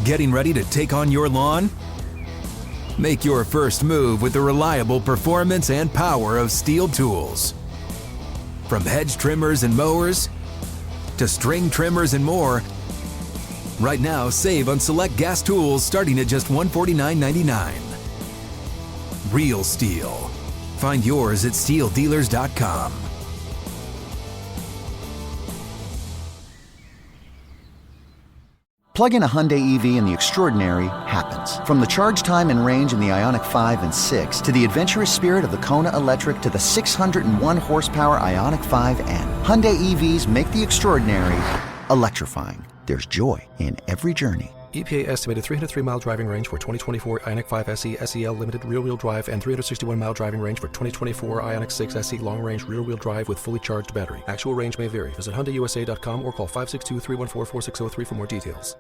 Getting ready to take on your lawn? Make your first move with the reliable performance and power of Steel tools. From hedge trimmers and mowers to string trimmers and more, right now save on select gas tools starting at just $149.99. Real Steel. Find yours at steeldealers.com. Plug in a Hyundai EV and the extraordinary happens. From the charge time and range in the Ioniq 5 and 6 to the adventurous spirit of the Kona Electric to the 601 horsepower Ioniq 5N. Hyundai EVs make the extraordinary electrifying. There's joy in every journey. EPA estimated 303-mile driving range for 2024 Ioniq 5 SE SEL limited rear-wheel drive and 361-mile driving range for 2024 Ioniq 6 SE long-range rear-wheel drive with fully charged battery. Actual range may vary. Visit HyundaiUSA.com or call 562-314-4603 for more details.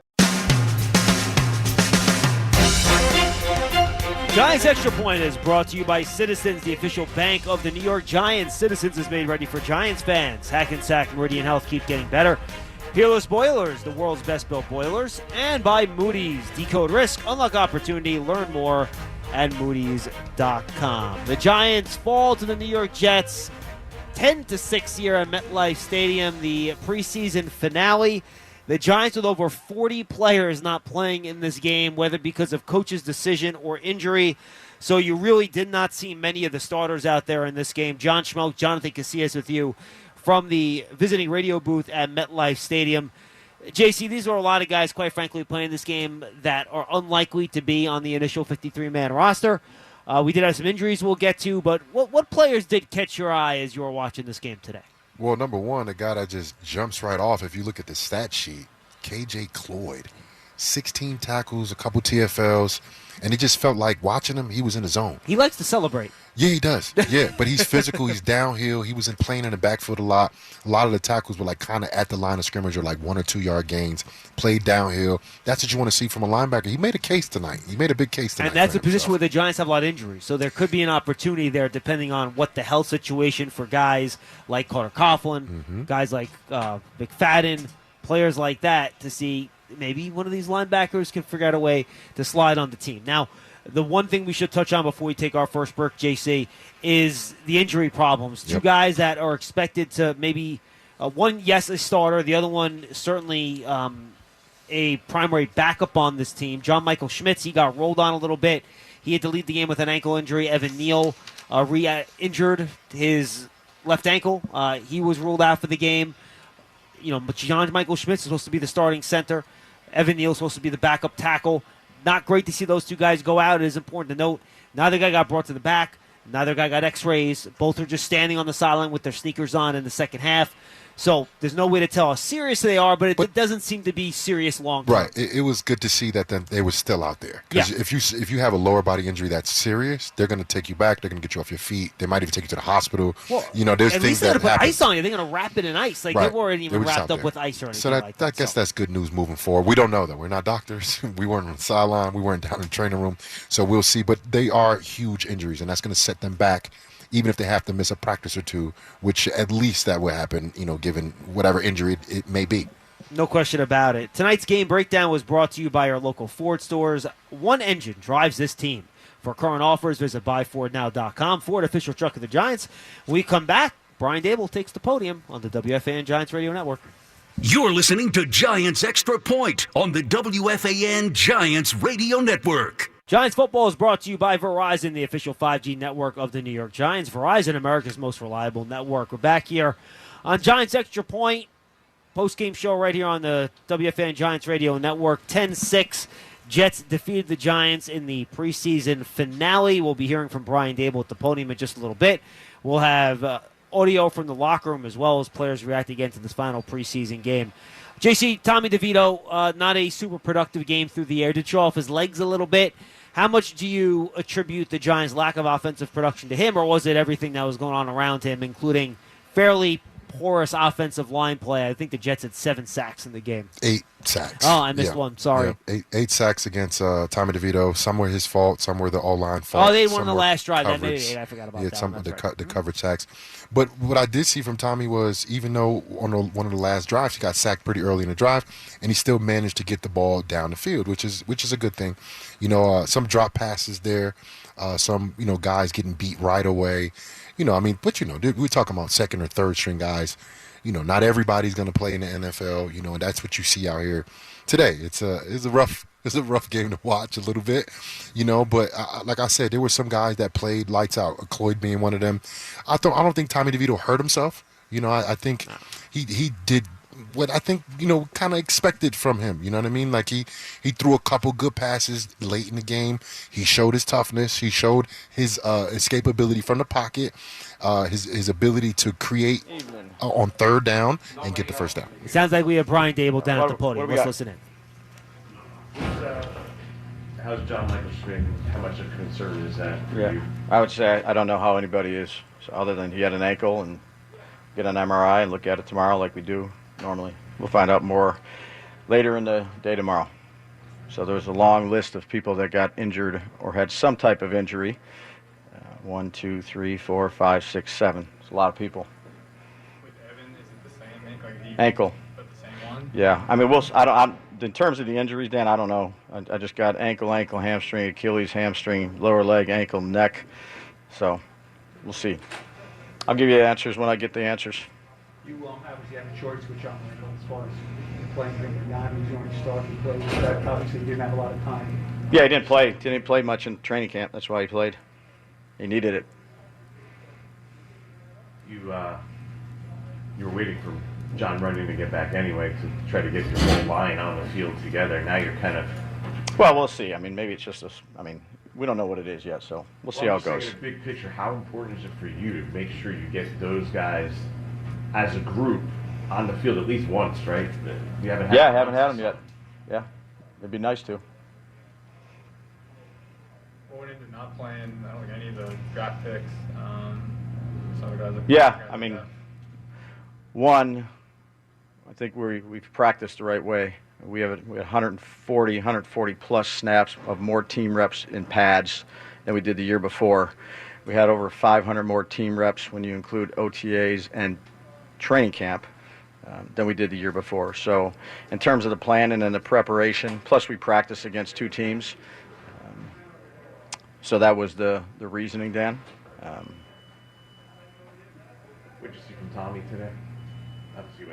Giants Extra Point is brought to you by Citizens, the official bank of the New York Giants. Citizens is made ready for Giants fans. Hackensack Meridian Health keep getting better. Peerless Boilers, the world's best built boilers. And by Moody's. Decode risk, unlock opportunity. Learn more at Moody's.com. The Giants fall to the New York Jets 10-6 here at MetLife Stadium. The preseason finale. The Giants with over 40 players not playing in this game, whether because of coach's decision or injury. So you really did not see many of the starters out there in this game. John Schmeelk, Jonathan Casillas with you from the visiting radio booth at MetLife Stadium. JC, these are a lot of guys, quite frankly, playing this game that are unlikely to be on the initial 53-man roster. We did have some injuries we'll get to, but what players did catch your eye as you were watching this game today? Well, number one, the guy that just jumps right off, if you look at the stat sheet, KJ Cloyd, 16 tackles, a couple TFLs, and it just felt like watching him, he was in the zone. He likes to celebrate. Yeah, he does. Yeah, but he's physical. He's downhill. He was playing in the backfield a lot. A lot of the tackles were like kind of at the line of scrimmage or like 1 or 2 yard gains. Played downhill. That's what you want to see from a linebacker. He made a case tonight. He made a big case tonight. And that's a position where the Giants have a lot of injuries. So there could be an opportunity there depending on what the health situation for guys like Carter Coughlin, guys like McFadden, players like that to see maybe one of these linebackers can figure out a way to slide on the team. Now, the one thing we should touch on before we take our first break, JC, is the injury problems. Two guys that are expected to maybe, one, yes, a starter. The other one, certainly a primary backup on this team. John Michael Schmitz, he got rolled on a little bit. He had to leave the game with an ankle injury. Evan Neal re-injured his left ankle. He was ruled out for the game. But John Michael Schmitz is supposed to be the starting center. Evan Neal is supposed to be the backup tackle. Not great to see those two guys go out. It is important to note, neither guy got brought to the back. Neither guy got x-rays. Both are just standing on the sideline with their sneakers on in the second half. So there's no way to tell how serious they are, but it doesn't seem to be serious long-term. Right. It was good to see that they were still out there. Because if you have a lower body injury that's serious, they're going to take you back. They're going to get you off your feet. They might even take you to the hospital. Well, there's things that happen. Ice on you. They're going to wrap it in ice. Like they weren't even wrapped up with ice or anything like that. I guess that's good news moving forward. We don't know, though. We're not doctors. We weren't on the sideline. We weren't down in the training room. So we'll see. But they are huge injuries, and that's going to set them back, even if they have to miss a practice or two, which at least that will happen, given whatever injury it may be. No question about it. Tonight's game breakdown was brought to you by our local Ford stores. One engine drives this team. For current offers, visit buyfordnow.com. Ford, official truck of the Giants. When we come back, Brian Daboll takes the podium on the WFAN Giants Radio Network. You're listening to Giants Extra Point on the WFAN Giants Radio Network. Giants football is brought to you by Verizon, the official 5G network of the New York Giants. Verizon, America's most reliable network. We're back here on Giants Extra Point, post-game show right here on the WFAN Giants Radio Network. 10-6, Jets defeated the Giants in the preseason finale. We'll be hearing from Brian Daboll at the podium in just a little bit. We'll have audio from the locker room as well as players react again to this final preseason game. JC, Tommy DeVito, not a super productive game through the air. Did show off his legs a little bit. How much do you attribute the Giants' lack of offensive production to him, or was it everything that was going on around him, including fairly porous offensive line play? I think the Jets had 7 sacks in the game. 8 sacks. Oh, I missed one. Sorry. Yeah. Eight sacks against Tommy DeVito. Some were his fault. Some were the all-line fault. Oh, they won some the were last drive. That coverage. made it 8. I forgot about Yeah, that. some one. of That's the coverage sacks. But what I did see from Tommy was, even though on one of the last drives he got sacked pretty early in the drive, and he still managed to get the ball down the field, which is a good thing. Some drop passes there, some guys getting beat right away. But we're talking about second or third string guys. Not everybody's going to play in the NFL. And that's what you see out here today. It's a rough game to watch a little bit, But like I said, there were some guys that played lights out. Cloyd being one of them. I don't think Tommy DeVito hurt himself. I think he did what I think kind of expected from him. You know what I mean? Like he threw a couple good passes late in the game. He showed his toughness. He showed his escapability from the pocket. His ability to create on third down and get the first down. It sounds like we have Brian Daboll down at the podium. Let's listen in. How's John Michael Schmeelk? How much of a concern is that for you? I would say I don't know how anybody is, so other than he had an ankle and get an MRI and look at it tomorrow like we do normally. We'll find out more later in the day tomorrow. So there's a long list of people that got injured or had some type of injury. 1, 2, 3, 4, 5, 6, 7. It's a lot of people. With Evan, is it the same ankle? But the same one? Yeah. I mean, in terms of the injuries, Dan, I don't know. I just got ankle, hamstring, Achilles, hamstring, lower leg, ankle, neck. So we'll see. I'll give you the answers when I get the answers. You obviously had a choice with John Michael as far as playing him or not. He was going to start and play. That obviously didn't have a lot of time. Yeah, he didn't play. Didn't play much in training camp. That's why he played. He needed it. You were waiting for John Runyon to get back anyway to try to get your whole line on the field together. Now you're kind of... Well, we'll see. I mean, maybe it's just we don't know what it is yet, so we'll see how it goes. The big picture, how important is it for you to make sure you get those guys as a group on the field at least once, right? You haven't had haven't had them yet. Yeah, it'd be nice to. Going into not playing, I don't think any of the draft picks, some of the guys. Yeah, I mean, one, I think we've practiced the right way. We had 140 plus snaps of more team reps in pads than we did the year before. We had over 500 more team reps when you include OTAs and training camp than we did the year before. So in terms of the planning and the preparation, plus we practiced against two teams. So that was the reasoning, Dan. What did you see from Tommy today?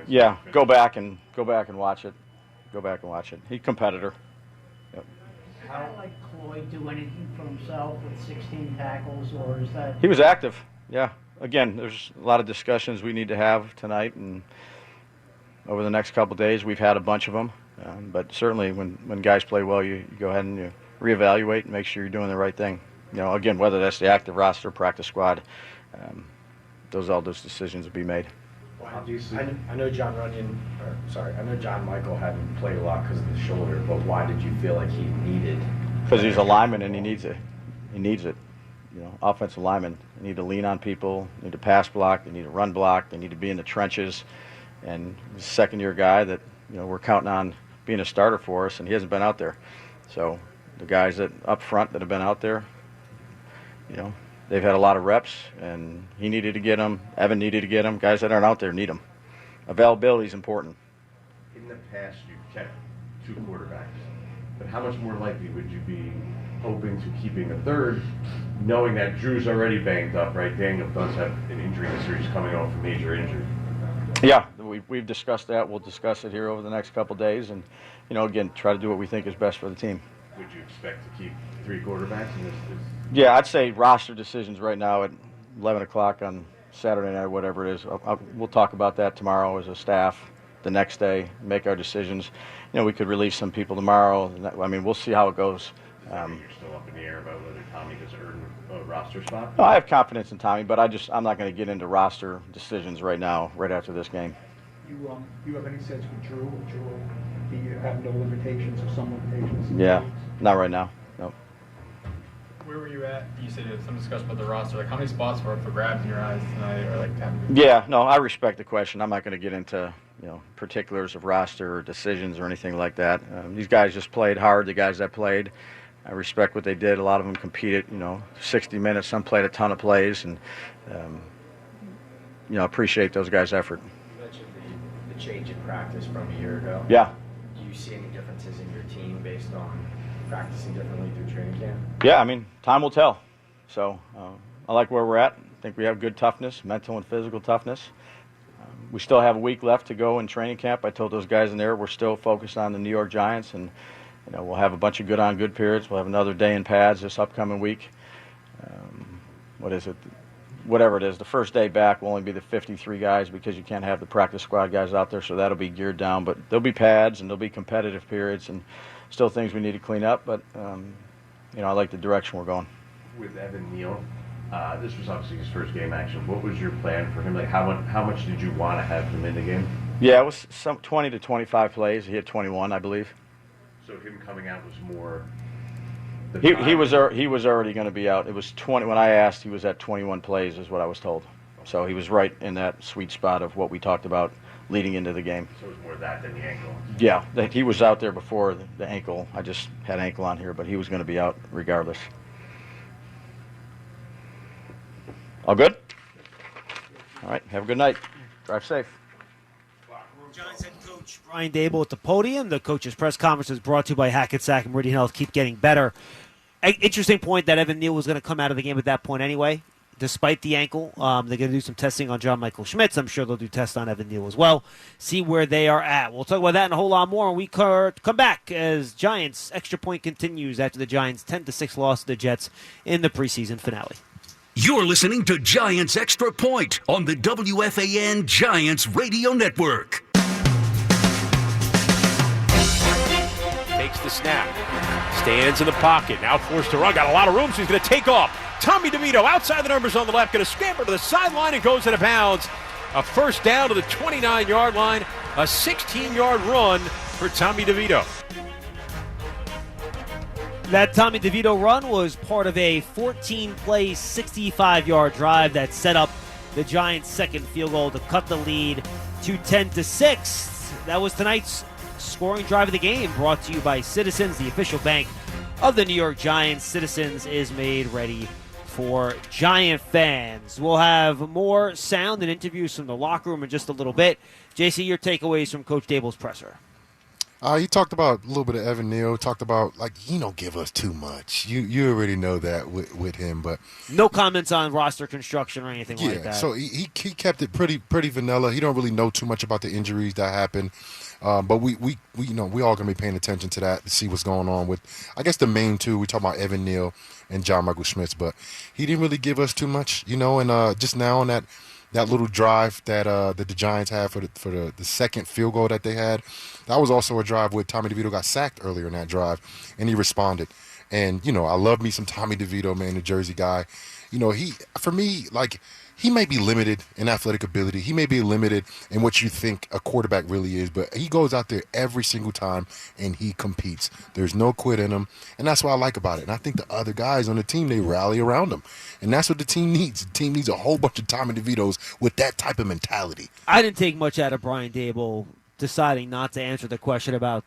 Yeah, go back and watch it. Go back and watch it. He's a competitor. Yep. How like Cloyd do anything for himself with 16 tackles, or is that? He was active. Yeah. Again, there's a lot of discussions we need to have tonight, and over the next couple of days, we've had a bunch of them. But certainly, when guys play well, you go ahead and you reevaluate and make sure you're doing the right thing. Again, whether that's the active roster, practice squad, all those decisions will be made. I know John Michael hadn't played a lot because of the shoulder, but why did you feel like he needed? Because he's a lineman and he needs it. He needs it. Offensive linemen need to lean on people, need to pass block, they need to run block, they need to be in the trenches. And he's a second-year guy that we're counting on being a starter for us, and he hasn't been out there. So the guys that up front that have been out there, they've had a lot of reps, and he needed to get them. Evan needed to get them. Guys that aren't out there need them. Availability is important. In the past, you've kept two quarterbacks, but how much more likely would you be open to keeping a third, knowing that Drew's already banged up, right? Daniel does have an injury history. He's coming off a major injury. Yeah, we've discussed that. We'll discuss it here over the next couple of days, and again, try to do what we think is best for the team. Would you expect to keep three quarterbacks in this? Yeah, I'd say roster decisions right now at 11 o'clock on Saturday night, whatever it is. We'll talk about that tomorrow as a staff. The next day, make our decisions. We could release some people tomorrow. We'll see how it goes. You're still up in the air about whether Tommy does earn a roster spot? No, I have confidence in Tommy, but I'm not going to get into roster decisions right now, right after this game. You have any sense with Drew? Do you have no limitations or some limitations? Yeah, not right now. No. Where were you at? You said you had some discussion about the roster. Like, how many spots were up for grabs in your eyes tonight, or like 10? Yeah, no, I respect the question. I'm not going to get into particulars of roster or decisions or anything like that. These guys just played hard, the guys that played. I respect what they did. A lot of them competed, 60 minutes. Some played a ton of plays, and, appreciate those guys' effort. You mentioned the change in practice from a year ago. Yeah. Do you see any differences in your team based on practicing differently through training camp? Yeah, time will tell. So I like where we're at. I think we have good toughness, mental and physical toughness. We still have a week left to go in training camp. I told those guys in there we're still focused on the New York Giants, and we'll have a bunch of good periods. We'll have another day in pads this upcoming week. Whatever it is, the first day back will only be the 53 guys because you can't have the practice squad guys out there, so that'll be geared down. But there'll be pads and there'll be competitive periods and still things we need to clean up. But I like the direction we're going. With Evan Neal, this was obviously his first game action. What was your plan for him? Like, how much did you want to have him in the game? Yeah, it was some 20 to 25 plays. He had 21, I believe. So him coming out was more. He was already going to be out. It was 20 when I asked. He was at 21 plays, is what I was told. So he was right in that sweet spot of what we talked about leading into the game. So it was more that than the ankle. Yeah, he was out there before the ankle. I just had ankle on here, but he was going to be out regardless. All good? All right, have a good night. Drive safe. Giants head coach Brian Daboll at the podium. The coach's press conference is brought to you by Hackensack and Meridian Health. Keep getting better. Interesting point that Evan Neal was going to come out of the game at that point anyway, despite the ankle. They're going to do some testing on John Michael Schmitz. I'm sure they'll do tests on Evan Neal as well. See where they are at. We'll talk about that and a whole lot more when we come back as Giants Extra Point continues after the Giants 10-6 loss to the Jets in the preseason finale. You're listening to Giants Extra Point on the WFAN Giants Radio Network. Takes the snap, stands in the pocket, now forced to run, got a lot of room, so he's going to take off. Tommy DeVito outside the numbers on the left, going to scamper to the sideline and goes out of bounds. A first down to the 29-yard line, a 16-yard run for Tommy DeVito. That Tommy DeVito run was part of a 14-play, 65-yard drive that set up the Giants' second field goal to cut the lead to 10-6. That was tonight's scoring drive of the game, brought to you by Citizens, the official bank of the New York Giants. Citizens is made ready for Giant fans. We'll have more sound and interviews from the locker room in just a little bit. JC, your takeaways from Coach Daboll's presser. He talked about a little bit of Evan Neal. Talked about, he don't give us too much. You already know that with him, but no comments on roster construction or anything like that. So he kept it pretty vanilla. He don't really know too much about the injuries that happened, but we all gonna be paying attention to that to see what's going on with. I guess the main two we talk about Evan Neal and John Michael Schmitz, but he didn't really give us too much, And just now on that little drive that the Giants had for the second field goal that they had. That was also a drive where Tommy DeVito got sacked earlier in that drive, and he responded. And, I love me some Tommy DeVito, man, the Jersey guy. He may be limited in athletic ability. He may be limited in what you think a quarterback really is, but he goes out there every single time and he competes. There's no quit in him, and that's what I like about it. And I think the other guys on the team, they rally around him. And that's what the team needs. The team needs a whole bunch of Tommy DeVitos with that type of mentality. I didn't take much out of Brian Daboll deciding not to answer the question about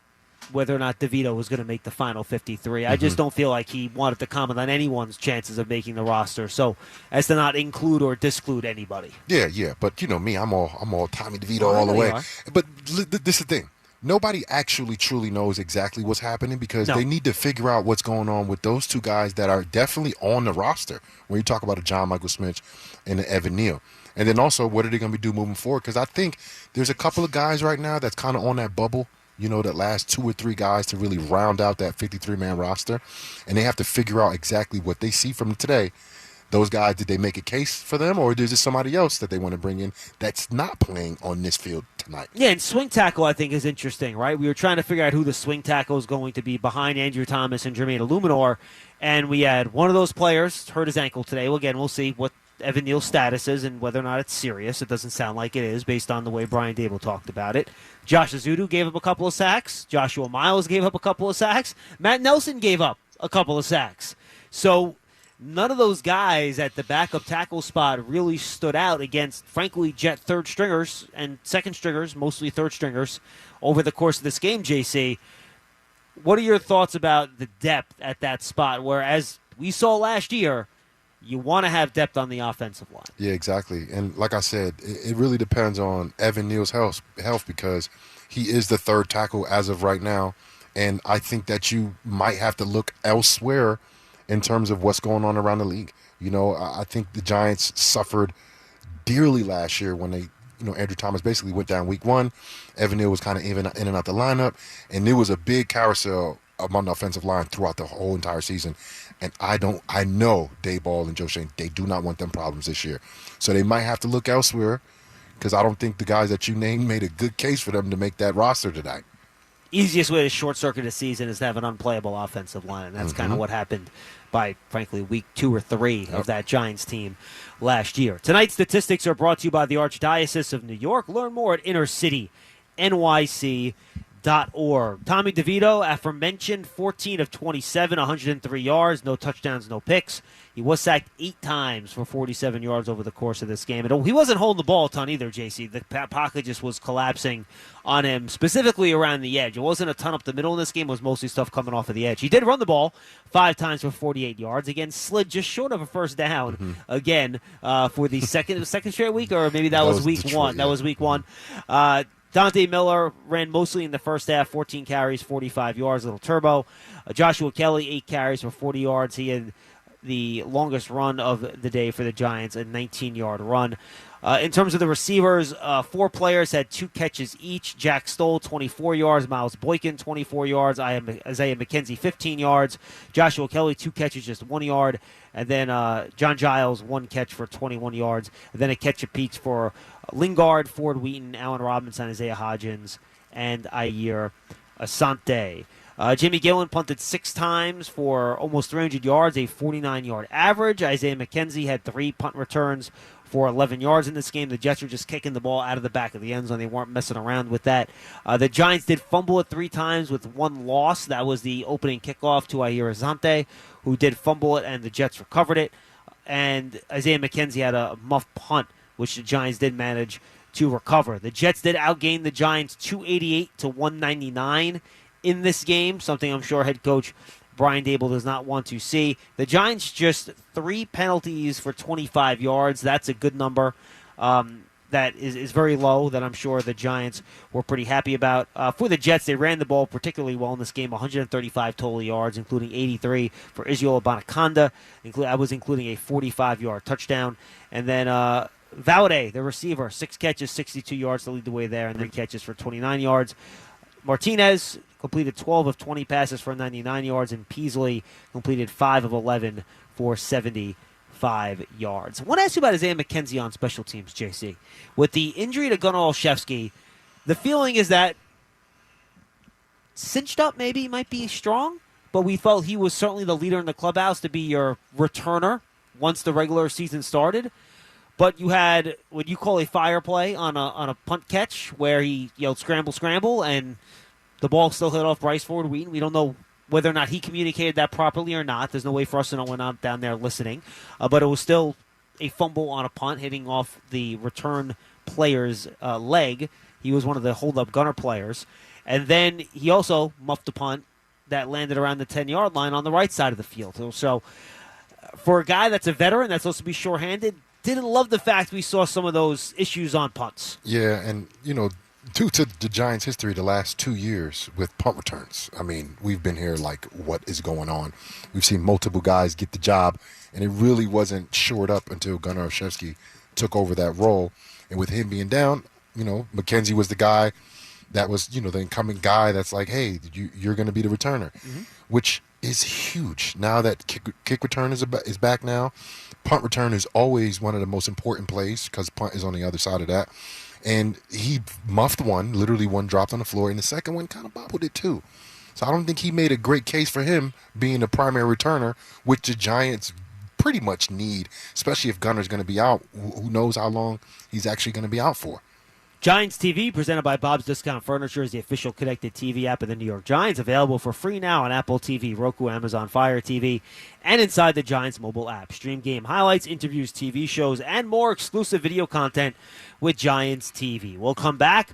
whether or not DeVito was going to make the final 53. I just don't feel like he wanted to comment on anyone's chances of making the roster, so as to not include or disclude anybody. Yeah, but me, I'm all Tommy DeVito all the way. But this is the thing. Nobody actually truly knows exactly what's happening because they need to figure out what's going on with those two guys that are definitely on the roster when you talk about a John Michael Schmitz and an Evan Neal. And then also, what are they going to do moving forward? Because I think there's a couple of guys right now that's kind of on that bubble, that last 2 or 3 guys to really round out that 53-man roster. And they have to figure out exactly what they see from today. Those guys, did they make a case for them, or is there somebody else that they want to bring in that's not playing on this field tonight? Yeah, and swing tackle I think is interesting, right? We were trying to figure out who the swing tackle is going to be behind Andrew Thomas and Jermaine Illuminor, and we had one of those players hurt his ankle today. Well, again, we'll see what Evan Neal's status is and whether or not it's serious. It doesn't sound like it is based on the way Brian Daboll talked about it. Josh Azudu gave up a couple of sacks. Joshua Miles gave up a couple of sacks. Matt Nelson gave up a couple of sacks. So none of those guys at the backup tackle spot really stood out against, frankly, Jet third stringers and second stringers, mostly third stringers, over the course of this game, JC. What are your thoughts about the depth at that spot where, as we saw last year, you want to have depth on the offensive line? Yeah, exactly. And like I said, it really depends on Evan Neal's health because he is the third tackle as of right now. And I think that you might have to look elsewhere in terms of what's going on around the league. You know, I think the Giants suffered dearly last year when they, Andrew Thomas basically went down week 1. Evan Neal was kind of in and out the lineup. And there was a big carousel among the offensive line throughout the whole entire season. And I know Daboll and Joe Shane, they do not want them problems this year. So they might have to look elsewhere because I don't think the guys that you named made a good case for them to make that roster tonight. Easiest way to short-circuit a season is to have an unplayable offensive line, and that's kind of what happened by, frankly, week 2 or 3 of that Giants team last year. Tonight's statistics are brought to you by the Archdiocese of New York. Learn more at innercitynyc.org. Tommy DeVito, aforementioned, 14 of 27, 103 yards, no touchdowns, no picks. He was sacked 8 times for 47 yards over the course of this game. And he wasn't holding the ball a ton either, JC. The pocket just was collapsing on him, specifically around the edge. It wasn't a ton up the middle in this game. It was mostly stuff coming off of the edge. He did run the ball 5 times for 48 yards. Again, slid just short of a first down again for the second straight week, or maybe that was week Detroit, 1. yeah. That was week 1. Dante Miller ran mostly in the first half, 14 carries, 45 yards, little turbo. Joshua Kelly, 8 carries for 40 yards. He had the longest run of the day for the Giants, a 19-yard run. In terms of the receivers, 4 players had 2 catches each. Jack Stoll, 24 yards. Miles Boykin, 24 yards. Isaiah McKenzie, 15 yards. Joshua Kelly, 2 catches, just 1 yard. And then John Giles, 1 catch for 21 yards. And then a catch apiece for Lingard, Ford Wheaton, Allen Robinson, Isaiah Hodgins, and Ayer Asante. Jimmy Gillen punted 6 times for almost 300 yards, a 49-yard average. Isaiah McKenzie had 3 punt returns for 11 yards in this game. The Jets were just kicking the ball out of the back of the end zone. They weren't messing around with that. The Giants did fumble it 3 times with 1 loss. That was the opening kickoff to Ayer Asante, who did fumble it, and the Jets recovered it. And Isaiah McKenzie had a muffed punt, which the Giants did manage to recover. The Jets did outgain the Giants 288 to 199 in this game, something I'm sure head coach Brian Daboll does not want to see. The Giants just 3 penalties for 25 yards. That's a good number. That is very low, that I'm sure the Giants were pretty happy about. For the Jets, they ran the ball particularly well in this game, 135 total yards, including 83 for Israel Abanaconda. I was including a 45-yard touchdown. And then Valade, the receiver, 6 catches, 62 yards to lead the way there, and 3 catches for 29 yards. Martinez completed 12 of 20 passes for 99 yards, and Peasley completed 5 of 11 for 75 yards. I want to ask you about Isaiah McKenzie on special teams, JC. With the injury to Gunnar Olszewski, the feeling is that cinched up maybe might be strong, but we felt he was certainly the leader in the clubhouse to be your returner once the regular season started. But you had what you call a fire play on a punt catch where he yelled "scramble, scramble," and the ball still hit off Bryce Ford Wheaton. We don't know whether or not he communicated that properly or not. There's no way for us to know. We're not down there listening. But it was still a fumble on a punt hitting off the return player's leg. He was one of the hold-up gunner players. And then he also muffed a punt that landed around the 10-yard line on the right side of the field. So for a guy that's a veteran that's supposed to be sure-handed, didn't love the fact we saw some of those issues on punts. Yeah, and, due to the Giants' history the last 2 years with punt returns, I mean, we've been here like, what is going on? We've seen multiple guys get the job, and it really wasn't shored up until Gunnar Olszewski took over that role. And with him being down, McKenzie was the guy that was, the incoming guy that's like, hey, you're going to be the returner, which is huge. Now that kick return is back now, punt return is always one of the most important plays because punt is on the other side of that. And he muffed one, literally one dropped on the floor, and the second one kind of bobbled it too. So I don't think he made a great case for him being the primary returner, which the Giants pretty much need, especially if Gunner's going to be out. Who knows how long he's actually going to be out for. Giants TV, presented by Bob's Discount Furniture, is the official connected TV app of the New York Giants, available for free now on Apple TV, Roku, Amazon Fire TV, and inside the Giants mobile app. Stream game highlights, interviews, TV shows, and more exclusive video content with Giants TV. We'll come back.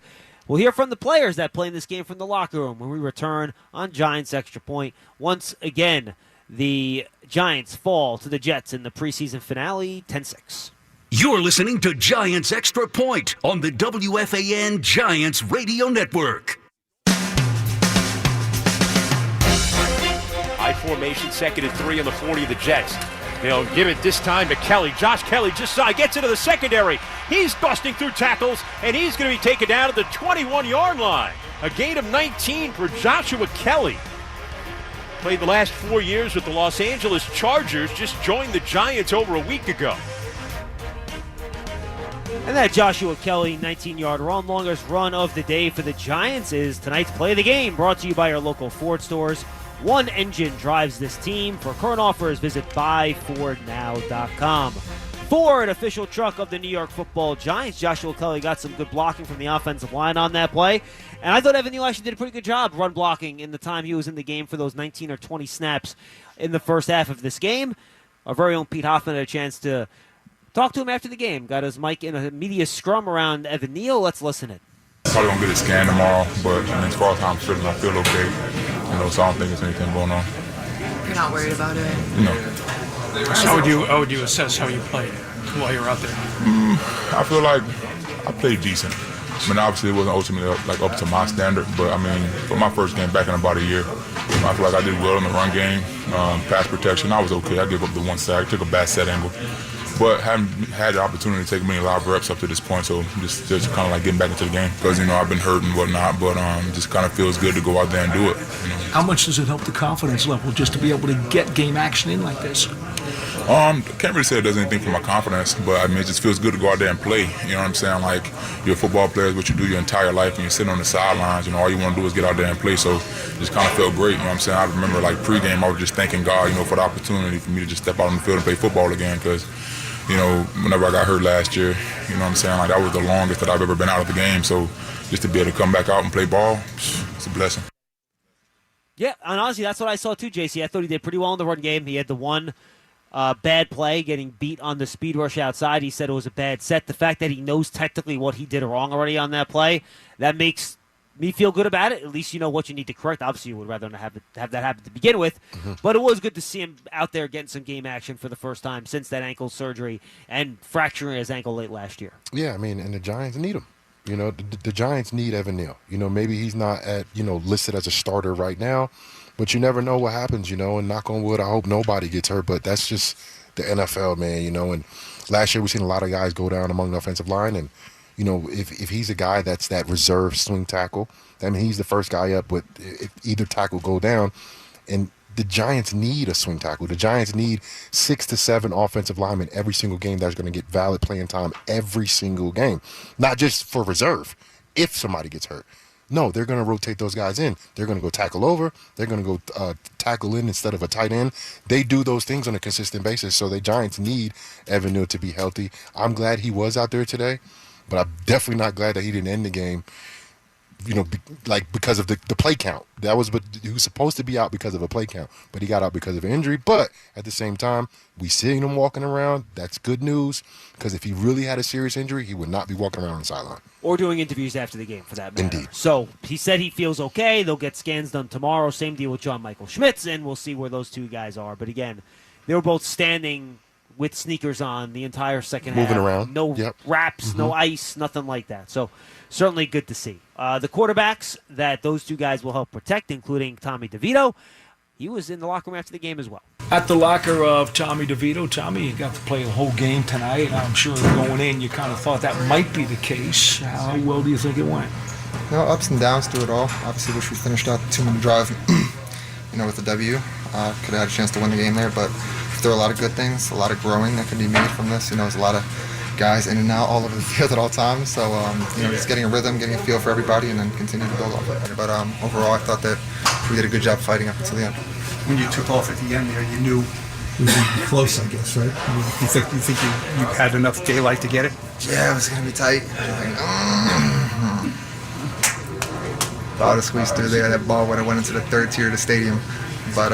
We'll hear from the players that play in this game from the locker room when we return on Giants Extra Point. Once again, the Giants fall to the Jets in the preseason finale, 10-6. You're listening to Giants Extra Point on the WFAN Giants Radio Network. High formation, 2nd and 3 on the 40 of the Jets. They'll give it this time to Kelly. Josh Kelly just gets into the secondary. He's busting through tackles, and he's going to be taken down at the 21-yard line. A gain of 19 for Joshua Kelly. Played the last 4 years with the Los Angeles Chargers, just joined the Giants over a week ago. And that Joshua Kelly 19-yard run, longest run of the day for the Giants, is tonight's Play of the Game, brought to you by our local Ford stores. One engine drives this team. For current offers, visit buyfordnow.com. Ford, official truck of the New York Football Giants. Joshua Kelly got some good blocking from the offensive line on that play. And I thought Evan Neal actually did a pretty good job run blocking in the time he was in the game for those 19 or 20 snaps in the first half of this game. Our very own Pete Hoffman had a chance to talk to him after the game. Got his mic in a media scrum around Evan Neal. Let's listen in. Probably going to get a scan tomorrow, but as far as how I'm feeling, I feel okay. So I don't think there's anything going on. You're not worried about it? No. How would you assess how you played while you're out there? I feel like I played decent. I mean, obviously it wasn't ultimately up to my standard, but I mean, for my first game back in about a year, I feel like I did well in the run game. Pass protection, I was okay. I gave up the one sack, took a bad set angle. But haven't had the opportunity to take many live reps up to this point, so just kind of like getting back into the game. Because, I've been hurt and whatnot, but just kind of feels good to go out there and do it. How much does it help the confidence level just to be able to get game action in like this? Can't really say it does anything for my confidence, but I mean, it just feels good to go out there and play. You know what I'm saying? Like, you're a football player, it's what you do your entire life, and you're sitting on the sidelines, all you want to do is get out there and play. So it just kind of felt great, you know what I'm saying? I remember, like, pregame, I was just thanking God, for the opportunity for me to just step out on the field and play football again, because whenever I got hurt last year, you know what I'm saying, like that was the longest that I've ever been out of the game. So just to be able to come back out and play ball, it's a blessing. Yeah, and honestly, that's what I saw too, JC. I thought he did pretty well in the run game. He had the one bad play, getting beat on the speed rush outside. He said it was a bad set. The fact that he knows technically what he did wrong already on that play, that makes me feel good about it. At least you know what you need to correct. Obviously, you would rather not have that happen to begin with. Mm-hmm. But it was good to see him out there getting some game action for the first time since that ankle surgery and fracturing his ankle late last year. Yeah, I mean, and the Giants need him. The Giants need Evan Neal. Maybe he's not at, listed as a starter right now, but you never know what happens, and knock on wood, I hope nobody gets hurt, but that's just the NFL, man, and last year we've seen a lot of guys go down among the offensive line, and if he's a guy that's that reserve swing tackle, I mean, he's the first guy up with if either tackle go down. And the Giants need a swing tackle. The Giants need 6 to 7 offensive linemen every single game that's going to get valid playing time every single game. Not just for reserve, if somebody gets hurt. No, they're going to rotate those guys in. They're going to go tackle over. They're going to go tackle in instead of a tight end. They do those things on a consistent basis. So the Giants need Evan Neal to be healthy. I'm glad he was out there today. But I'm definitely not glad that he didn't end the game, because of the play count. He was supposed to be out because of a play count, but he got out because of an injury. But at the same time, we seeing him walking around. That's good news, because if he really had a serious injury, he would not be walking around on the sideline. Or doing interviews after the game, for that matter. Indeed. So he said he feels okay. They'll get scans done tomorrow. Same deal with John Michael Schmitz, and we'll see where those two guys are. But again, they were both standing with sneakers on the entire second half. Moving around. No wraps, no ice, nothing like that. So certainly good to see. The quarterbacks that those two guys will help protect, including Tommy DeVito, he was in the locker room after the game as well. At the locker of Tommy DeVito, Tommy, you got to play the whole game tonight. I'm sure going in, you kind of thought that might be the case. How well do you think it went? Ups and downs through it all. Obviously, wish we finished out the 2-minute drive, with the W. Could have had a chance to win the game there, but there are a lot of good things, a lot of growing that can be made from this. There's a lot of guys in and out all over the field at all times. So, just getting a rhythm, getting a feel for everybody, and then continue to build off it. But overall, I thought that we did a good job fighting up until the end. When you took off at the end there, you knew it was going to be close, I guess, right? I mean, you think you had enough daylight to get it? Yeah, it was going to be tight. Thought to squeeze through there. That ball would have went into the third tier of the stadium. But,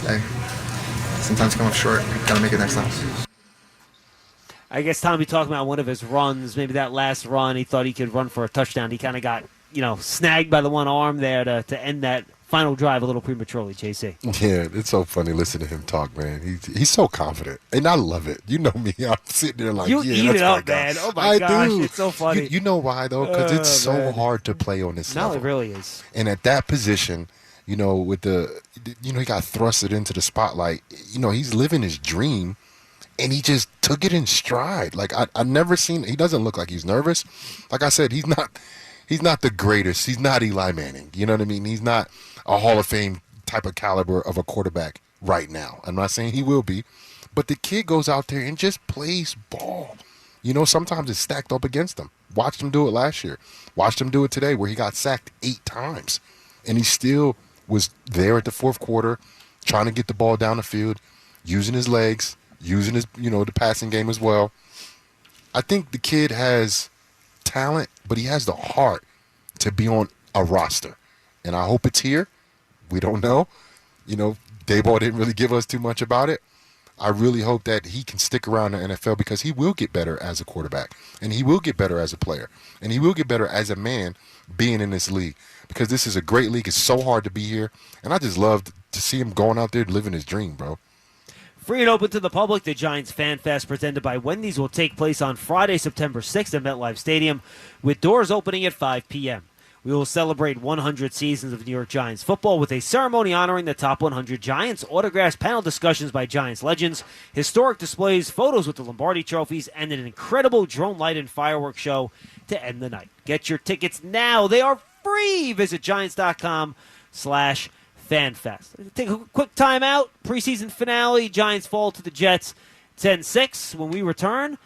hey, sometimes come up short. Got to make it next time. I guess Tommy talking about one of his runs, maybe that last run, he thought he could run for a touchdown. He kind of got, snagged by the one arm there to end that final drive a little prematurely, JC. Yeah, it's so funny listening to him talk, man. He's so confident, and I love it. You know me, I'm sitting there like, you yeah, eat that's it my up, guy. man. Oh, my gosh, do. It's so funny. You know why, though? Because it's so hard to play on this level. No, it really is. And at that position, with he got thrusted into the spotlight. He's living his dream. And he just took it in stride. Like I never seen. He doesn't look like he's nervous. Like I said, he's not the greatest. He's not Eli Manning. You know what I mean? He's not a Hall of Fame type of caliber of a quarterback right now. I'm not saying he will be, but the kid goes out there and just plays ball. Sometimes it's stacked up against him. Watched him do it last year. Watched him do it today, where he got sacked 8 times, and he still was there at the fourth quarter, trying to get the ball down the field, using his legs. Using his, the passing game as well. I think the kid has talent, but he has the heart to be on a roster. And I hope it's here. We don't know. Daboll didn't really give us too much about it. I really hope that he can stick around in the NFL because he will get better as a quarterback. And he will get better as a player. And he will get better as a man being in this league. Because this is a great league. It's so hard to be here. And I just love to see him going out there living his dream, bro. Free and open to the public, the Giants Fan Fest presented by Wendy's will take place on Friday, September 6th at MetLife Stadium, with doors opening at 5 p.m. We will celebrate 100 seasons of New York Giants football with a ceremony honoring the top 100 Giants, autographs, panel discussions by Giants legends, historic displays, photos with the Lombardi trophies, and an incredible drone light and fireworks show to end the night. Get your tickets now. They are free. Visit Giants.com/FanFest. Take a quick timeout. Preseason finale. Giants fall to the Jets 10-6. When we return,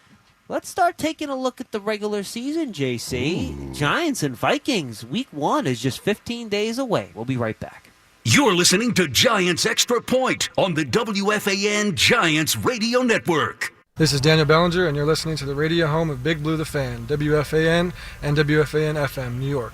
let's start taking a look at the regular season, JC. Ooh. Giants and Vikings. Week 1 is just 15 days away. We'll be right back. You're listening to Giants Extra Point on the WFAN Giants Radio Network. This is Daniel Bellinger, and you're listening to the radio home of Big Blue the Fan, WFAN and WFAN-FM, New York.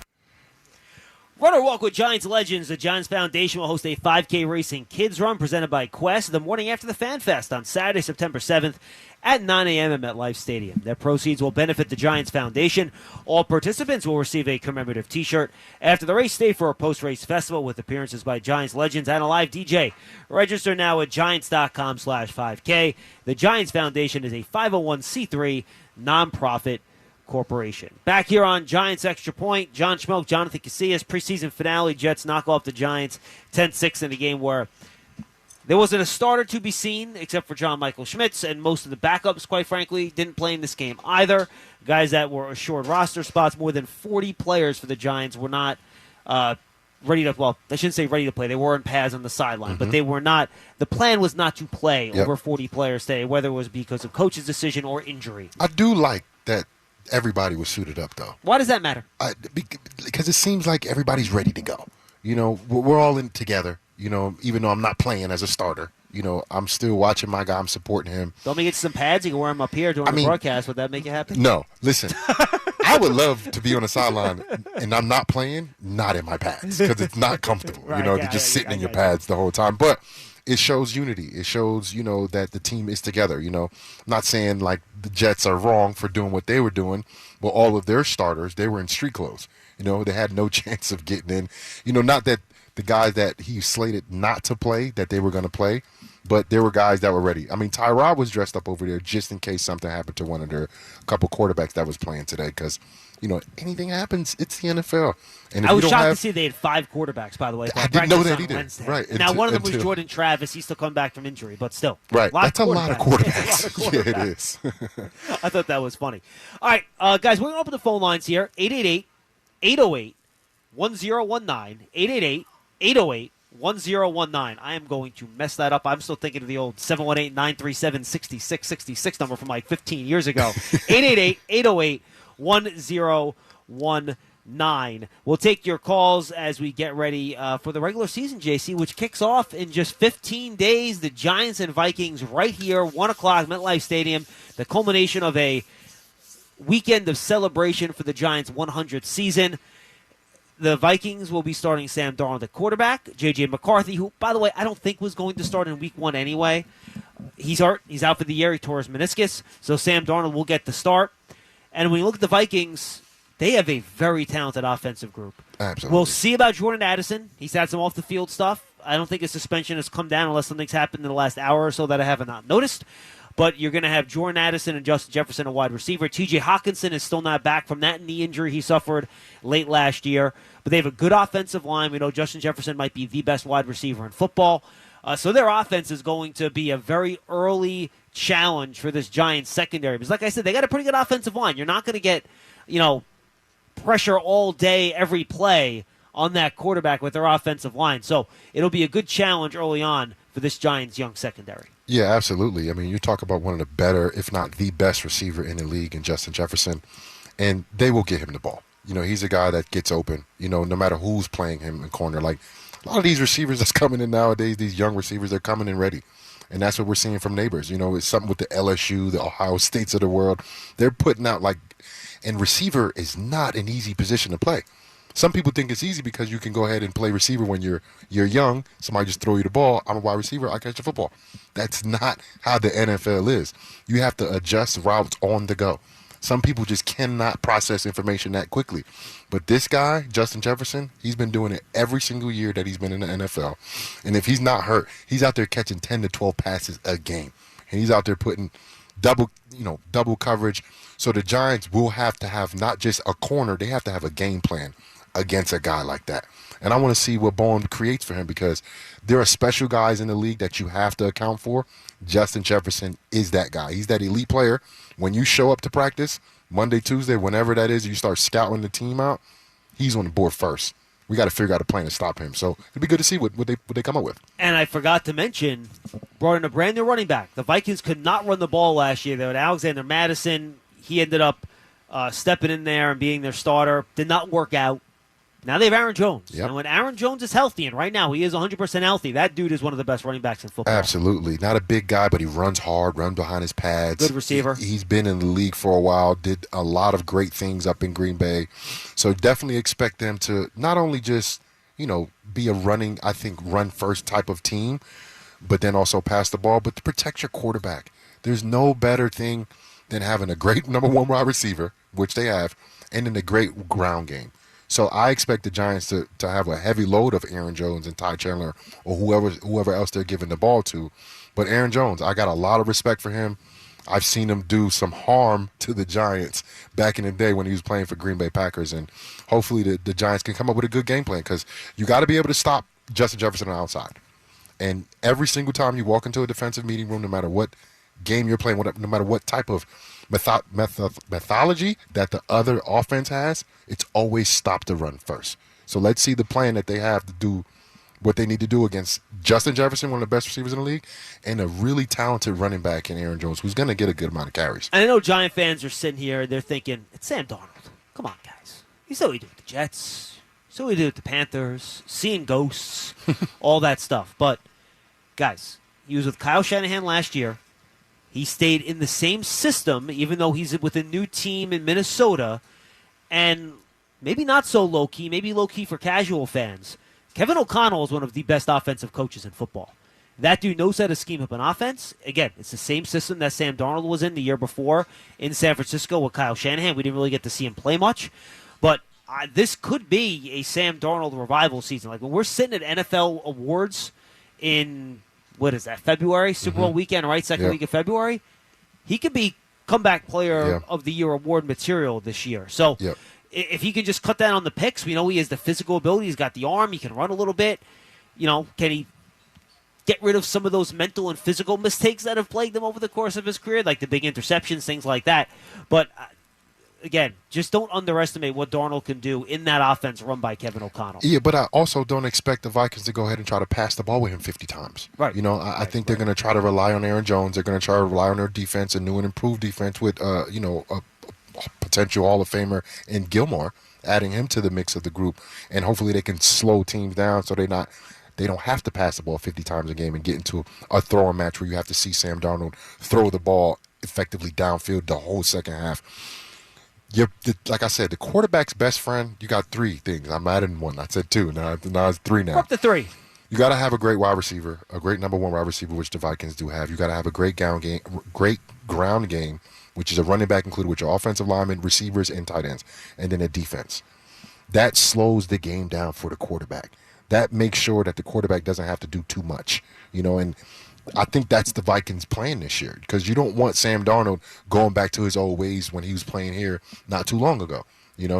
Run or walk with Giants legends. The Giants Foundation will host a 5K racing kids run presented by Quest the morning after the Fan Fest on Saturday, September 7th at 9 a.m. at MetLife Stadium. Their proceeds will benefit the Giants Foundation. All participants will receive a commemorative T-shirt. After the race, stay for a post-race festival with appearances by Giants legends and a live DJ. Register now at Giants.com/5K. The Giants Foundation is a 501c3 nonprofit corporation. Back here on Giants Extra Point, John Schmeelk, Jonathan Casillas, preseason finale. Jets knock off the Giants 10-6 in a game where there wasn't a starter to be seen except for John Michael Schmitz, and most of the backups, quite frankly, didn't play in this game either. Guys that were assured roster spots, more than 40 players for the Giants were not ready to, well, I shouldn't say ready to play. They were in pads on the sideline, but they were not, the plan was not to play over 40 players today, whether it was because of coach's decision or injury. I do like that everybody was suited up, though. Why does that matter? Because it seems like everybody's ready to go. We're all in together. Even though I'm not playing as a starter, I'm still watching my guy. I'm supporting him. Don't we get some pads? You can wear them up here during the broadcast. Would that make it happen? No. Listen, I would love to be on the sideline and I'm not playing, not in my pads, because it's not comfortable. They're just sitting in your pads the whole time. But it shows unity. It shows, that the team is together. I'm not saying like the Jets are wrong for doing what they were doing. Well, all of their starters, they were in street clothes. They had no chance of getting in. Not that the guys that he slated not to play, that they were going to play, but there were guys that were ready. I mean, Tyrod was dressed up over there just in case something happened to one of their couple quarterbacks that was playing today because, anything happens, it's the NFL. And I was shocked to see they had 5 quarterbacks, by the way. I didn't know that either. Wednesday. Right. Now, one of them was Jordan Travis. He's still coming back from injury, but still. Right. That's a lot of quarterbacks. Yeah, it is. I thought that was funny. All right, guys, we're going to open the phone lines here. 888-808-1019. 888-808-1019. I am going to mess that up. I'm still thinking of the old 718-937-6666 number from like 15 years ago. 888-808-1019. We'll take your calls as we get ready for the regular season, JC, which kicks off in just 15 days. The Giants and Vikings right here, 1 o'clock, MetLife Stadium. The culmination of a weekend of celebration for the Giants' 100th season. The Vikings will be starting Sam Darnold at quarterback. J.J. McCarthy, who, by the way, I don't think was going to start in Week 1 anyway. He's hurt. He's out for the year. He tore his meniscus. So Sam Darnold will get the start. And when you look at the Vikings, they have a very talented offensive group. Absolutely. We'll see about Jordan Addison. He's had some off-the-field stuff. I don't think his suspension has come down unless something's happened in the last hour or so that I have not noticed. But you're going to have Jordan Addison and Justin Jefferson, a wide receiver. T.J. Hawkinson is still not back from that knee injury he suffered late last year. But they have a good offensive line. We know Justin Jefferson might be the best wide receiver in football. So their offense is going to be a very early challenge for this Giants secondary. Because like I said, they got a pretty good offensive line. You're not going to get, pressure all day, every play on that quarterback with their offensive line. So it'll be a good challenge early on for this Giants young secondary. Yeah, absolutely. I mean, you talk about one of the better, if not the best receiver in the league in Justin Jefferson, and they will get him the ball. He's a guy that gets open, no matter who's playing him in corner. Like a lot of these receivers that's coming in nowadays, these young receivers, they're coming in ready. And that's what we're seeing from neighbors. It's something with the LSU, the Ohio States of the world. They're putting out and receiver is not an easy position to play. Some people think it's easy because you can go ahead and play receiver when you're young. Somebody just throw you the ball. I'm a wide receiver. I catch the football. That's not how the NFL is. You have to adjust routes on the go. Some people just cannot process information that quickly. But this guy, Justin Jefferson, he's been doing it every single year that he's been in the NFL. And if he's not hurt, he's out there catching 10 to 12 passes a game. And he's out there putting double coverage. So the Giants will have to have not just a corner, they have to have a game plan against a guy like that. And I want to see what Bowen creates for him because there are special guys in the league that you have to account for. Justin Jefferson is that guy. He's that elite player. When you show up to practice, Monday, Tuesday, whenever that is, you start scouting the team out, he's on the board first. We got to figure out a plan to stop him. So it'd be good to see what they come up with. And I forgot to mention, brought in a brand new running back. The Vikings could not run the ball last year. They had Alexander Madison. He ended up stepping in there and being their starter. Did not work out. Now they have Aaron Jones. Yep. And when Aaron Jones is healthy, and right now he is 100% healthy, that dude is one of the best running backs in football. Absolutely. Not a big guy, but he runs hard, runs behind his pads. Good receiver. He's been in the league for a while, did a lot of great things up in Green Bay. So definitely expect them to not only just, be a run first type of team, but then also pass the ball, but to protect your quarterback. There's no better thing than having a great number one wide receiver, which they have, and then a great ground game. So I expect the Giants to have a heavy load of Aaron Jones and Ty Chandler or whoever else they're giving the ball to. But Aaron Jones, I got a lot of respect for him. I've seen him do some harm to the Giants back in the day when he was playing for Green Bay Packers. And hopefully the Giants can come up with a good game plan because you got to be able to stop Justin Jefferson on the outside. And every single time you walk into a defensive meeting room, no matter what game you're playing, no matter what type of methodology that the other offense has, it's always stop the run first. So let's see the plan that they have to do what they need to do against Justin Jefferson, one of the best receivers in the league, and a really talented running back in Aaron Jones, who's going to get a good amount of carries. And I know Giant fans are sitting here, they're thinking, it's Sam Darnold. Come on, guys. You saw what he did with the Jets. You saw what he did with the Panthers, seeing ghosts, all that stuff. But, guys, he was with Kyle Shanahan last year. He stayed in the same system, even though he's with a new team in Minnesota. And maybe not so low-key, maybe low-key for casual fans. Kevin O'Connell is one of the best offensive coaches in football. That dude knows how to scheme up an offense. Again, it's the same system that Sam Darnold was in the year before in San Francisco with Kyle Shanahan. We didn't really get to see him play much. But this could be a Sam Darnold revival season. Like when we're sitting at NFL awards in, what is that, February? Super Bowl weekend, right? Second week of February. He could be comeback player of the year award material this year. So if he can just cut down on the picks, we know he has the physical ability. He's got the arm. He can run a little bit. Can he get rid of some of those mental and physical mistakes that have plagued him over the course of his career, like the big interceptions, things like that? But again, just don't underestimate what Darnold can do in that offense run by Kevin O'Connell. Yeah, but I also don't expect the Vikings to go ahead and try to pass the ball with him 50 times. Right. I think they're going to try to rely on Aaron Jones. They're going to try to rely on their defense, a new and improved defense with, a potential Hall of Famer in Gilmore, adding him to the mix of the group. And hopefully they can slow teams down so they don't have to pass the ball 50 times a game and get into a throwing match where you have to see Sam Darnold throw the ball effectively downfield the whole second half. like I said, the quarterback's best friend, you got three things. I'm adding one. I said two. Now it's three now. We're up to three. You got to have a great wide receiver, a great number one wide receiver, which the Vikings do have. You got to have a great ground game, which is a running back included with your offensive linemen, receivers, and tight ends, and then a defense. That slows the game down for the quarterback. That makes sure that the quarterback doesn't have to do too much, and I think that's the Vikings' plan this year, because you don't want Sam Darnold going back to his old ways when he was playing here not too long ago.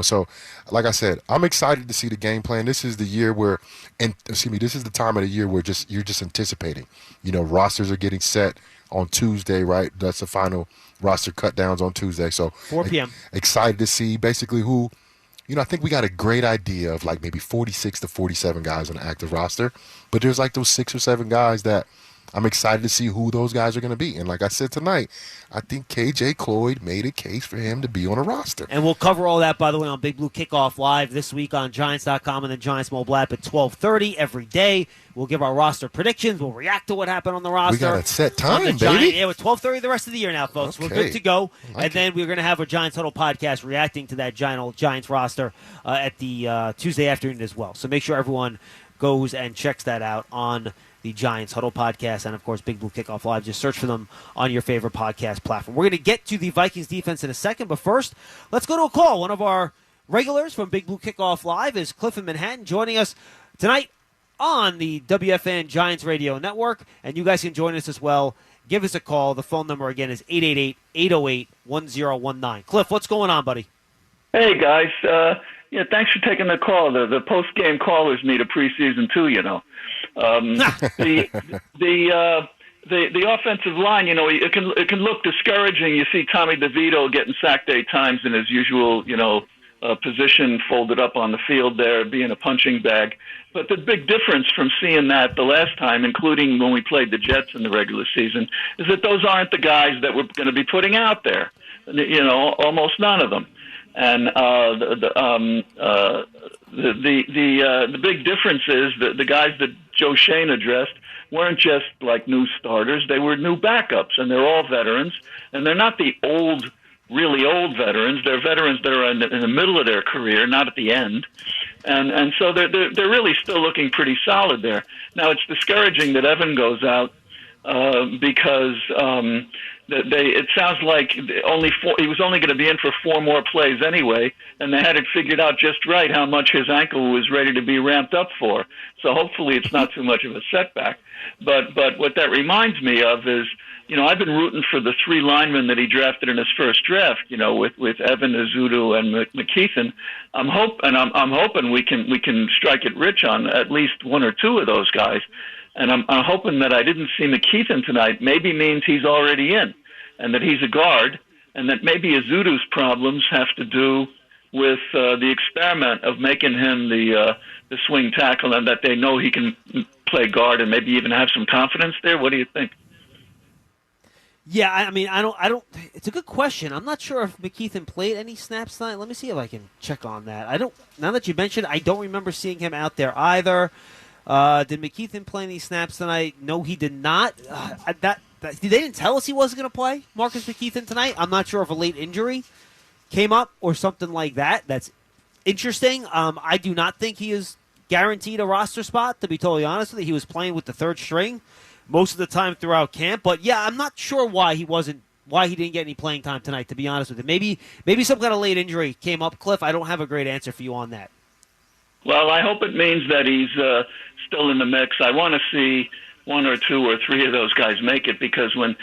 So like I said, I'm excited to see the game plan. This is the year where, this is the time of the year where you're just anticipating. Rosters are getting set on Tuesday, right? That's the final roster cut downs on Tuesday. So 4 p.m. Excited to see basically who. I think we got a great idea of like maybe 46 to 47 guys on the active roster, but there's like those 6 or 7 guys that I'm excited to see who those guys are going to be. And like I said tonight, I think KJ Cloyd made a case for him to be on a roster. And we'll cover all that, by the way, on Big Blue Kickoff Live this week on Giants.com and the Giants mobile app at 12:30 every day. We'll give our roster predictions. We'll react to what happened on the roster. We got a set time, baby. Yeah, with 12:30 the rest of the year now, folks. Okay. We're good to go. And then we're going to have a Giants Huddle podcast reacting to that Giants roster at the Tuesday afternoon as well. So make sure everyone goes and checks that out on the Giants Huddle podcast, and, of course, Big Blue Kickoff Live. Just search for them on your favorite podcast platform. We're going to get to the Vikings defense in a second, but first, let's go to a call. One of our regulars from Big Blue Kickoff Live is Cliff in Manhattan, joining us tonight on the WFAN Giants Radio Network, and you guys can join us as well. Give us a call. The phone number, again, is 888-808-1019. Cliff, what's going on, buddy? Hey, guys. Thanks for taking the call. The post-game callers need a preseason, too, The offensive line, it can look discouraging. You see Tommy DeVito getting sacked 8 times in his usual, position, folded up on the field there, being a punching bag. But the big difference from seeing that the last time, including when we played the Jets in the regular season, is that those aren't the guys that we're going to be putting out there. Almost none of them. And the big difference is that the guys that Joe Shane addressed weren't just like new starters; they were new backups, and they're all veterans. And they're not the really old veterans. They're veterans that are in the middle of their career, not at the end. And so they're really still looking pretty solid there. Now it's discouraging that Evan goes out because. It sounds like he was only going to be in for 4 more plays anyway, and they had it figured out just right how much his ankle was ready to be ramped up for. So hopefully it's not too much of a setback. But what that reminds me of is, I've been rooting for the 3 linemen that he drafted in his first draft, with Evan, Azudu, and McKeithen. I'm hoping we can strike it rich on at least 1 or 2 of those guys. And I'm hoping that I didn't see McKeithen tonight maybe means he's already in, and that he's a guard, and that maybe Azudu's problems have to do with the experiment of making him the swing tackle, and that they know he can play guard and maybe even have some confidence there. What do you think? Yeah, I don't. It's a good question. I'm not sure if McKeithen played any snaps tonight. Let me see if I can check on that. Now that you mentioned, I don't remember seeing him out there either. Did McKeithen play any snaps tonight? No, he did not. They didn't tell us he wasn't going to play, Marcus McKeithen, tonight. I'm not sure if a late injury came up or something like that. That's interesting. I do not think he is guaranteed a roster spot, to be totally honest with you. He was playing with the 3rd string most of the time throughout camp. But, yeah, I'm not sure why he didn't get any playing time tonight, to be honest with you. Maybe some kind of late injury came up, Cliff. I don't have a great answer for you on that. Well, I hope it means that he's still in the mix. I want to see 1 or 2 or 3 of those guys make it, because when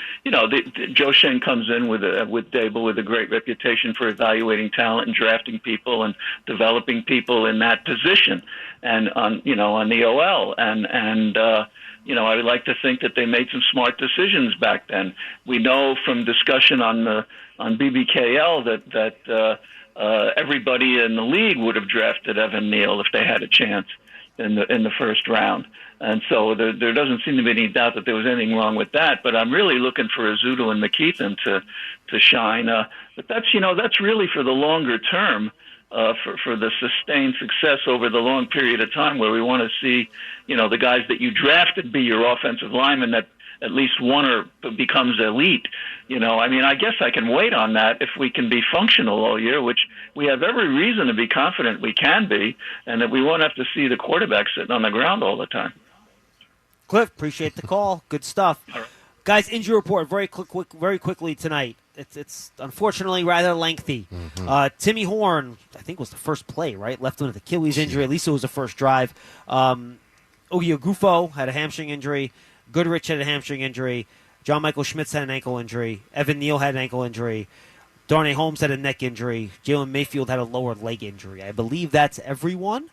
Joe Shane comes in with Daboll with a great reputation for evaluating talent and drafting people and developing people in that position, and on the OL, and I would like to think that they made some smart decisions back then. We know from discussion on BBKL that everybody in the league would have drafted Evan Neal if they had a chance in the first round. And so there doesn't seem to be any doubt that there was anything wrong with that. But I'm really looking for Azudu and McKeithen to shine. But that's really for the longer term, for the sustained success over the long period of time, where we want to see, the guys that you drafted be your offensive linemen that at least one becomes elite. I mean, I guess I can wait on that if we can be functional all year, which we have every reason to be confident we can be, and that we won't have to see the quarterback sitting on the ground all the time. Cliff, appreciate the call. Good stuff. Guys, injury report very quickly tonight. It's unfortunately rather lengthy. Timmy Horn, I think, was the first play, right? Left with an Achilles injury. At least it was the first drive. Ogiogufo had a hamstring injury. Goodrich had a hamstring injury. John Michael Schmitz had an ankle injury. Evan Neal had an ankle injury. Darnay Holmes had a neck injury. Jalen Mayfield had a lower leg injury. I believe that's everyone.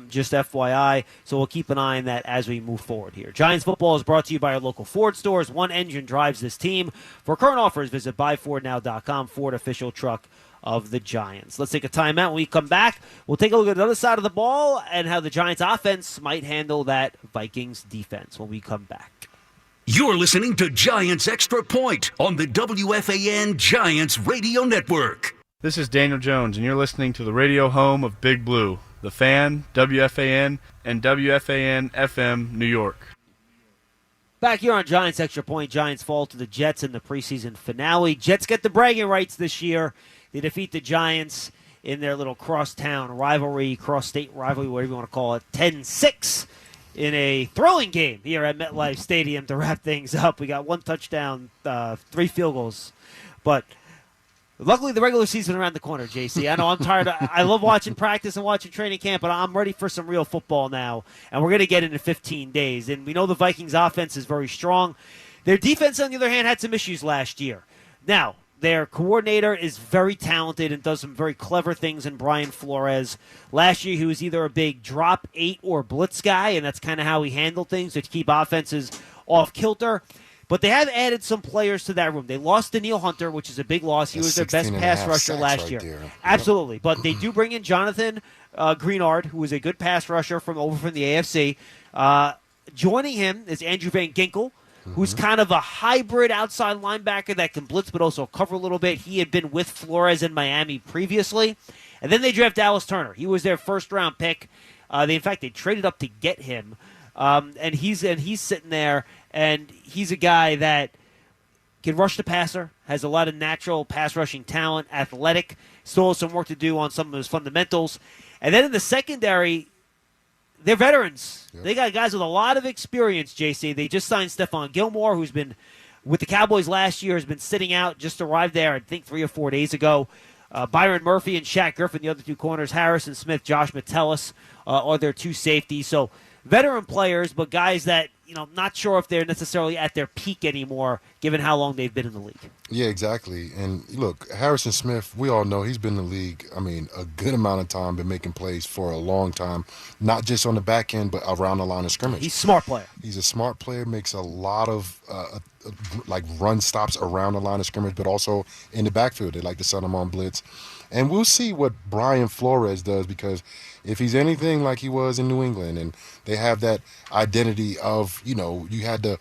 Just FYI, so we'll keep an eye on that as we move forward here. Giants football is brought to you by our local Ford stores. One engine drives this team. For current offers, visit buyfordnow.com, Ford official truck of the Giants. Let's take a timeout. When we come back, we'll take a look at the other side of the ball and how the Giants offense might handle that Vikings defense when we come back. You're listening to Giants Extra Point on the WFAN Giants Radio Network. This is Daniel Jones, and you're listening to the radio home of Big Blue, The Fan, WFAN, and WFAN-FM New York. Back here on Giants Extra Point, Giants fall to the Jets in the preseason finale. Jets get the bragging rights this year. They defeat the Giants in their little cross-town rivalry, cross-state rivalry, whatever you want to call it, 10-6 in a thrilling game here at MetLife Stadium to wrap things up. We got one touchdown, 3 field goals, but luckily the regular season around the corner, JC. I know I'm tired. I love watching practice and watching training camp, but I'm ready for some real football now, and we're going to get into 15 days. And we know the Vikings offense is very strong. Their defense, on the other hand, had some issues last year. Now, their coordinator is very talented and does some very clever things in Brian Flores. Last year, he was either a big drop 8 or blitz guy, and that's kind of how he handled things to keep offenses off kilter. But they have added some players to that room. They lost Daniil Hunter, which is a big loss. He was their best pass rusher last year. There. Absolutely. But they do bring in Jonathan Greenard, who is a good pass rusher from the AFC. Joining him is Andrew Van Ginkel, who's kind of a hybrid outside linebacker that can blitz but also cover a little bit. He had been with Flores in Miami previously. And then they draft Dallas Turner. He was their first-round pick. In fact, they traded up to get him. And he's sitting there, and he's a guy that can rush the passer, has a lot of natural pass-rushing talent, athletic, still has some work to do on some of his fundamentals. And then in the secondary, they're veterans. Yep. They got guys with a lot of experience, JC. They just signed Stephon Gilmore, who's been with the Cowboys last year, has been sitting out, just arrived there, I think, 3 or 4 days ago. Byron Murphy and Shaq Griffin, the other 2 corners. Harrison Smith, Josh Metellus are their 2 safeties. So veteran players, but guys that, not sure if they're necessarily at their peak anymore, given how long they've been in the league. Yeah, exactly. And look, Harrison Smith, we all know he's been in the league, a good amount of time, been making plays for a long time, not just on the back end, but around the line of scrimmage. He's a smart player. He's a smart player, makes a lot of run stops around the line of scrimmage, but also in the backfield. They like to send him on blitz. And we'll see what Brian Flores does, because if he's anything like he was in New England, and they have that identity of, you had the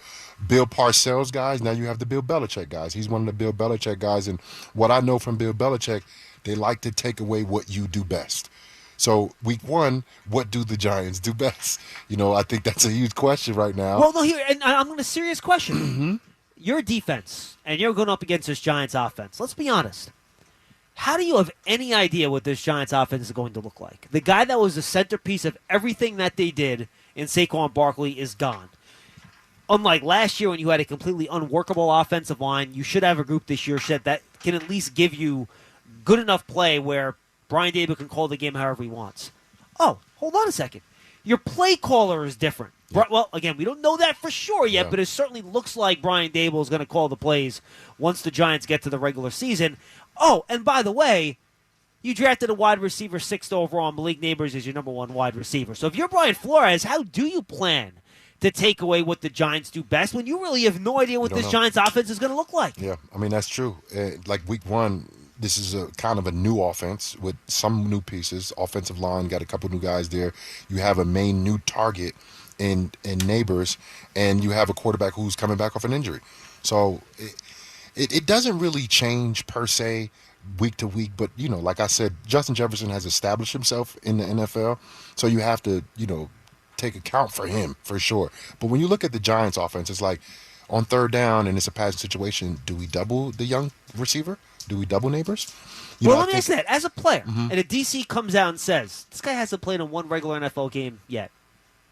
Bill Parcells guys, now you have the Bill Belichick guys. He's one of the Bill Belichick guys, and what I know from Bill Belichick, they like to take away what you do best. So week 1, what do the Giants do best? I think that's a huge question right now. Well, no, here, and I'm going to serious question. Your defense, and you're going up against this Giants offense. Let's be honest. How do you have any idea what this Giants offense is going to look like? The guy that was the centerpiece of everything that they did in Saquon Barkley is gone. Unlike last year when you had a completely unworkable offensive line, you should have a group this year that can at least give you good enough play where Brian Daboll can call the game however he wants. Oh, hold on a second. Your play caller is different. Yeah. Well, again, we don't know that for sure yet, but it certainly looks like Brian Daboll is going to call the plays once the Giants get to the regular season. Oh, and by the way, you drafted a wide receiver 6th overall. Malik Neighbors is your number 1 wide receiver. So if you're Brian Flores, how do you plan to take away what the Giants do best when you really have no idea what this Giants offense is going to look like? Yeah, that's true. Like week 1, this is a kind of a new offense with some new pieces. Offensive line, got a couple new guys there. You have a main new target in Neighbors, and you have a quarterback who's coming back off an injury. So it doesn't really change per se week to week, but like I said, Justin Jefferson has established himself in the NFL, so you have to take account for him for sure. But when you look at the Giants offense, it's like, on third down and it's a passing situation, do we double the young receiver? Do we double Neighbors? Let me ask that. As a player, and a DC comes out and says, this guy hasn't played in one regular NFL game yet,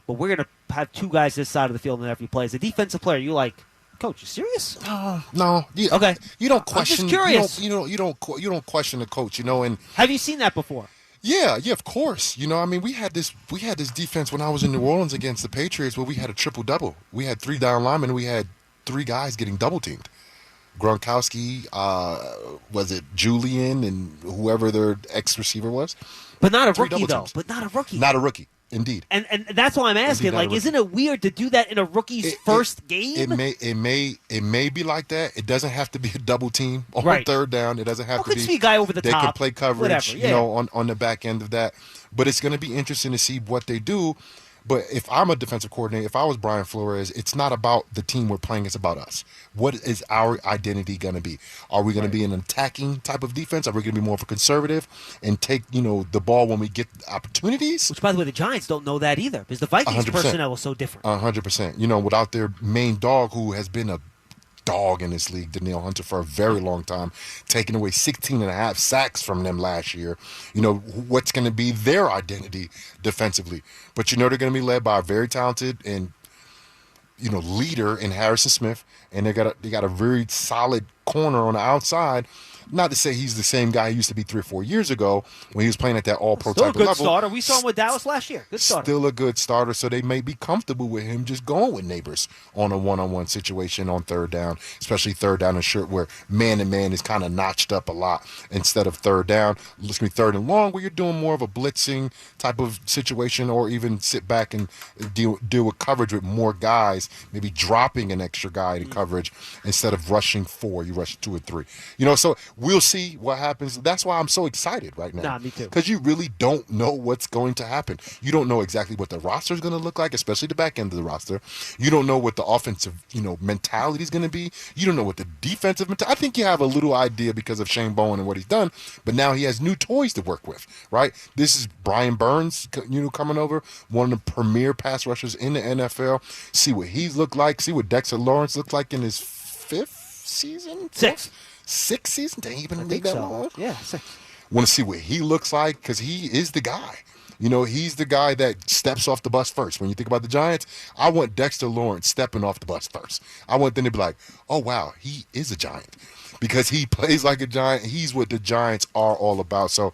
but we're going to have two guys this side of the field in every play. As a defensive player, you like, Coach, you serious? No. Okay. You don't question. I'm just curious. You don't question the coach. And have you seen that before? Yeah, of course. I mean, we had this defense when I was in New Orleans against the Patriots where we had a triple-double. We had 3 down linemen. We had 3 guys getting double-teamed. Gronkowski, was it Julian and whoever their ex-receiver was? But not a rookie, though. Not a rookie, indeed. And that's why I'm asking. Like, isn't it weird to do that in a rookie's first game? It may be like that. It doesn't have to be a double team on third down. It doesn't have to be. Be a guy over the top. They can play coverage, whatever, on the back end of that. But it's going to be interesting to see what they do. But if I'm a defensive coordinator, if I was Brian Flores, it's not about the team we're playing, it's about us. What is our identity going to be? Are we going to be an attacking type of defense? Are we going to be more of a conservative and take, the ball when we get opportunities? Which, by the way, the Giants don't know that either because the Vikings 100%. Personnel was so different. 100%. Without their main dog who has been a dog in this league, Danielle Hunter, for a very long time, taking away 16 and a half sacks from them last year. What's going to be their identity defensively? But they're going to be led by a very talented and leader in Harrison Smith, and they got a very solid corner on the outside. Not to say he's the same guy he used to be 3 or 4 years ago when he was playing at that all-pro type of level. Still a good starter. We saw him with Dallas last year. Good starter. Still a good starter, so they may be comfortable with him just going with Neighbors on a one-on-one situation on third down, especially third down and short where man-to-man is kind of notched up a lot instead of third down. Let's be third and long where you're doing more of a blitzing type of situation or even sit back and deal with coverage with more guys, maybe dropping an extra guy in coverage instead of rushing 4. You rush 2 or 3. So we'll see what happens. That's why I'm so excited right now. Me too. Because you really don't know what's going to happen. You don't know exactly what the roster is going to look like, especially the back end of the roster. You don't know what the offensive, mentality is going to be. You don't know what the defensive mentality. I think you have a little idea because of Shane Bowen and what he's done, but now he has new toys to work with, right? This is Brian Burns, coming over, one of the premier pass rushers in the NFL. See what he's looked like. See what Dexter Lawrence looked like in his 5th season? 6th. 6th season? Dang, he been in the league that long? Yeah, 6th. Want to see what he looks like because he is the guy. He's the guy that steps off the bus first. When you think about the Giants, I want Dexter Lawrence stepping off the bus first. I want them to be like, oh, wow, he is a Giant because he plays like a Giant. He's what the Giants are all about. So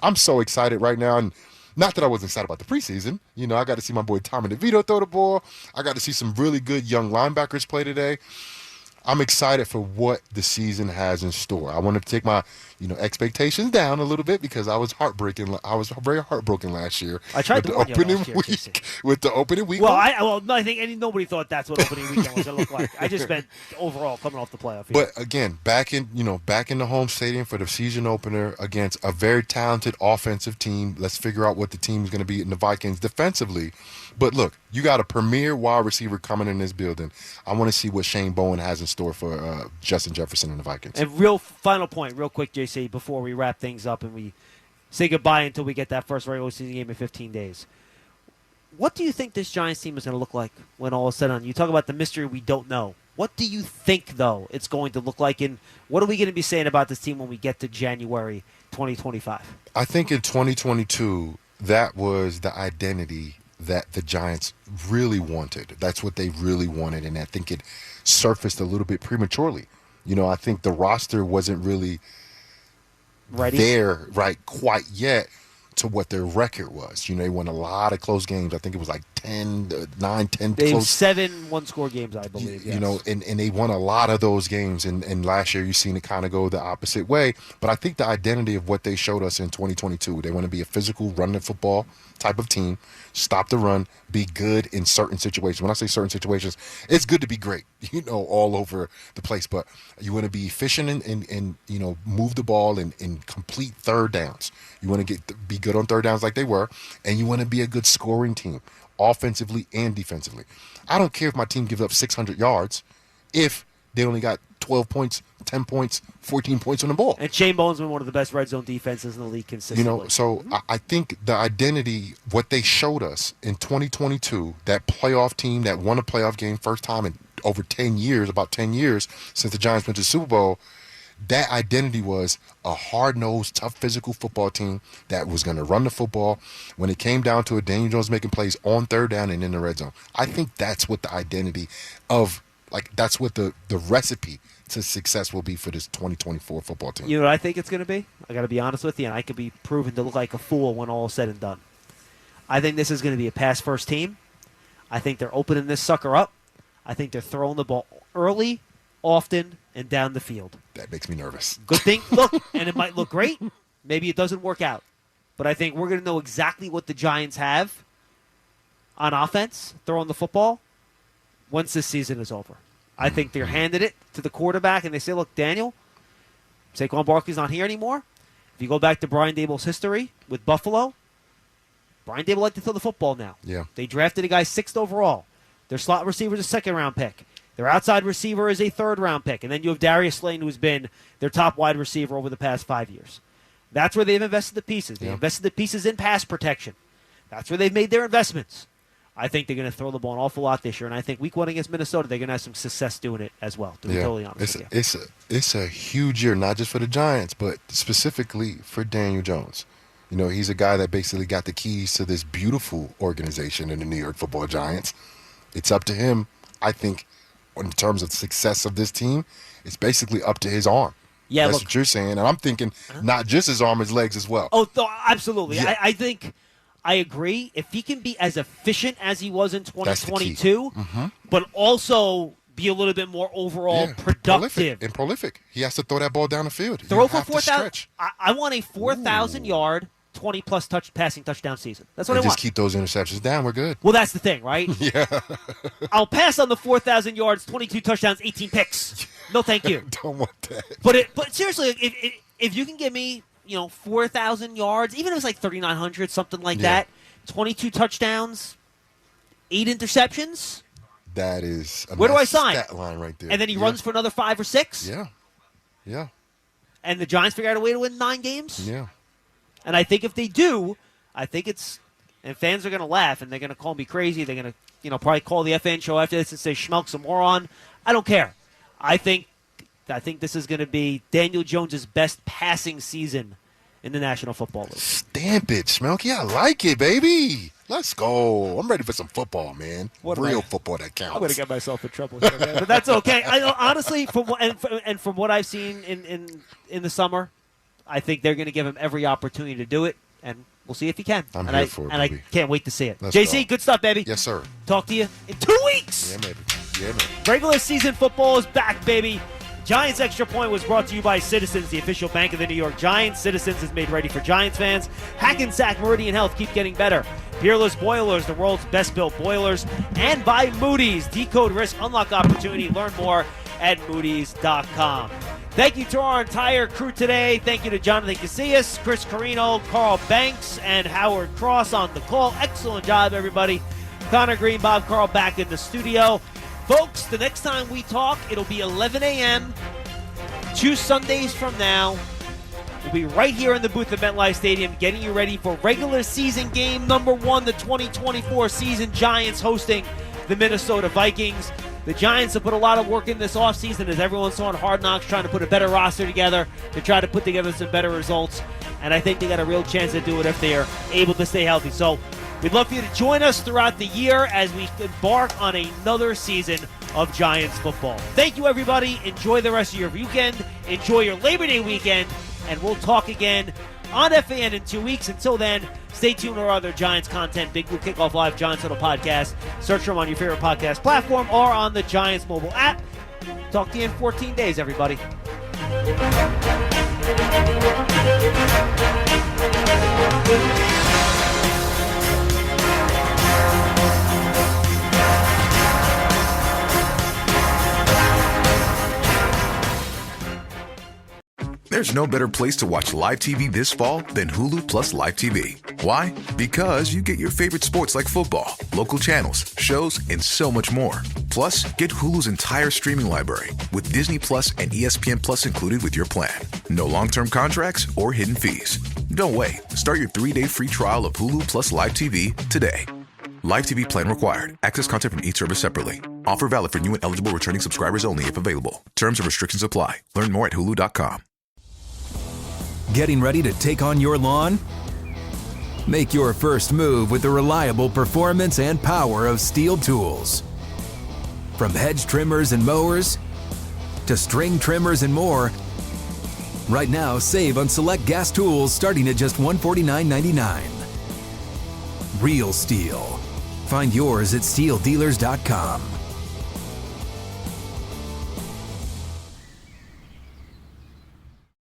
I'm so excited right now. And not that I wasn't excited about the preseason. I got to see my boy Tommy DeVito throw the ball. I got to see some really good young linebackers play today. I'm excited for what the season has in store. I want to take my, expectations down a little bit because I was heartbroken. I was very heartbroken last year. I tried to warn you last year, with the opening week. Well, I think nobody thought that's what opening weekend was going to look like. I just meant overall coming off the playoff. But again, back in the home stadium for the season opener against a very talented offensive team. Let's figure out what the team is going to be in the Vikings defensively. But look, you got a premier wide receiver coming in this building. I want to see what Shane Bowen has in store for Justin Jefferson and the Vikings. And final point, real quick, JC, before we wrap things up and we say goodbye until we get that first regular season game in 15 days. What do you think this Giants team is going to look like when all is said and done? You talk about the mystery we don't know. What do you think, though, it's going to look like? And what are we going to be saying about this team when we get to January 2025? I think in 2022, that was the identity that the Giants really wanted. That's what they really wanted, and I think it surfaced a little bit prematurely. I think the roster wasn't really ready there quite yet to what their record was. They won a lot of close games. I think it was like 10 They close. 7 one-score games, I believe. Yes. And they won a lot of those games. And last year you've seen it kind of go the opposite way. But I think the identity of what they showed us in 2022, they want to be a physical, running football type of team, stop the run, be good in certain situations. When I say certain situations, it's good to be great, all over the place. But you want to be efficient and move the ball and complete third downs. You want to be good on third downs like they were, and you want to be a good scoring team, offensively and defensively. I don't care if my team gives up 600 yards if they only got 12 points, 10 points, 14 points on the ball. And Shane Bowen's been one of the best red zone defenses in the league consistently. So I think the identity, what they showed us in 2022, that playoff team that won a playoff game first time in over 10 years, about 10 years since the Giants went to the Super Bowl, that identity was a hard-nosed, tough, physical football team that was going to run the football. When it came down to it, Daniel Jones making plays on third down and in the red zone. I think that's what the identity of, like, that's what the recipe to success will be for this 2024 football team. You know what I think it's going to be? I got to be honest with you, and I could be proven to look like a fool when all is said and done. I think this is going to be a pass-first team. I think they're opening this sucker up. I think they're throwing the ball early, often, and down the field. That makes me nervous. Good thing. Look, and it might look great. Maybe it doesn't work out. But I think we're going to know exactly what the Giants have on offense, throwing the football, once this season is over. I think they're handed it to the quarterback, and they say, look, Daniel, Saquon Barkley's not here anymore. If you go back to Brian Daboll's history with Buffalo, Brian Daboll liked to throw the football now. Yeah. They drafted a guy 6th overall. Their slot receiver is a 2nd-round pick. Their outside receiver is a 3rd-round pick. And then you have Darius Slayton, who's been their top wide receiver over the past 5 years. That's where they've invested the pieces. They invested the pieces in pass protection. That's where they've made their investments. I think they're going to throw the ball an awful lot this year, and I think week 1 against Minnesota, they're going to have some success doing it as well, to be totally honest with you. It's a huge year, not just for the Giants, but specifically for Daniel Jones. You know, he's a guy that basically got the keys to this beautiful organization in the New York Football Giants. It's up to him, I think, in terms of success of this team, it's basically up to his arm. Yeah, that's look, what you're saying, and I'm thinking not just his arm, his legs as well. Oh, absolutely. Yeah. I think I agree. If he can be as efficient as he was in 2022, but also be a little bit more overall productive. Prolific. He has to throw that ball down the field. Throw for 4,000. I want a 4,000-yard, 20-plus passing touchdown season. That's what I want. Just keep those interceptions down. We're good. Well, that's the thing, right? Yeah. I'll pass on the 4,000 yards, 22 touchdowns, 18 picks. No, thank you. Don't want that. But seriously, if you can give me 4,000 yards, even if it's like 3,900, something like that, 22 touchdowns, 8 interceptions. That is a where do I nice sign? Stat line right there. And then he runs for another 5 or 6. Yeah. And the Giants figure out a way to win 9 games. Yeah. And I think if they do, and fans are going to laugh and they're going to call me crazy. They're going to probably call the FN show after this and say Schmeelk's a moron. I don't care. I think this is going to be Daniel Jones' best passing season in the National Football League. Stamp it, Schmeelk. I like it, baby. Let's go. I'm ready for some football, man. Real football that counts. I'm going to get myself in trouble here, man. But that's okay. Honestly, from what I've seen in the summer, I think they're going to give him every opportunity to do it, and we'll see if he can. I'm here for it, and baby. I can't wait to see it. Let's JC, go. good stuff, baby. Yes, sir. Talk to you in 2 weeks. Yeah, man. Regular season football is back, baby. Giants Extra Point was brought to you by Citizens, the official bank of the New York Giants. Citizens is made ready for Giants fans. Hackensack Meridian Health, keep getting better. Peerless Boilers, the world's best built boilers. And by Moody's, decode risk, unlock opportunity. Learn more at moodys.com. Thank you to our entire crew today. Thank you to Jonathan Casillas, Chris Carino, Carl Banks, and Howard Cross on the call. Excellent job, everybody. Connor Green, Bob Carl back in the studio. Folks, the next time we talk, it'll be 11 a.m. 2 Sundays from now. We'll be right here in the booth at MetLife Stadium getting you ready for regular season game number 1, the 2024 season. Giants hosting the Minnesota Vikings. The Giants have put a lot of work in this offseason, as everyone saw in Hard Knocks, trying to put a better roster together to try to put together some better results. And I think they got a real chance to do it if they are able to stay healthy. So we'd love for you to join us throughout the year as we embark on another season of Giants football. Thank you, everybody. Enjoy the rest of your weekend. Enjoy your Labor Day weekend. And we'll talk again on FAN in 2 weeks. Until then, stay tuned to our other Giants content. Big Blue Kickoff Live, Giants Huddle Podcast. Search for them on your favorite podcast platform or on the Giants mobile app. Talk to you in 14 days, everybody. There's no better place to watch live TV this fall than Hulu Plus Live TV. Why? Because you get your favorite sports like football, local channels, shows, and so much more. Plus, get Hulu's entire streaming library with Disney Plus and ESPN Plus included with your plan. No long-term contracts or hidden fees. Don't wait. Start your 3-day free trial of Hulu Plus Live TV today. Live TV plan required. Access content from each service separately. Offer valid for new and eligible returning subscribers only if available. Terms and restrictions apply. Learn more at Hulu.com. Getting ready to take on your lawn? Make your first move with the reliable performance and power of Steel tools. From hedge trimmers and mowers to string trimmers and more, right now save on select gas tools starting at just $149.99. Real Steel. Find yours at SteelDealers.com.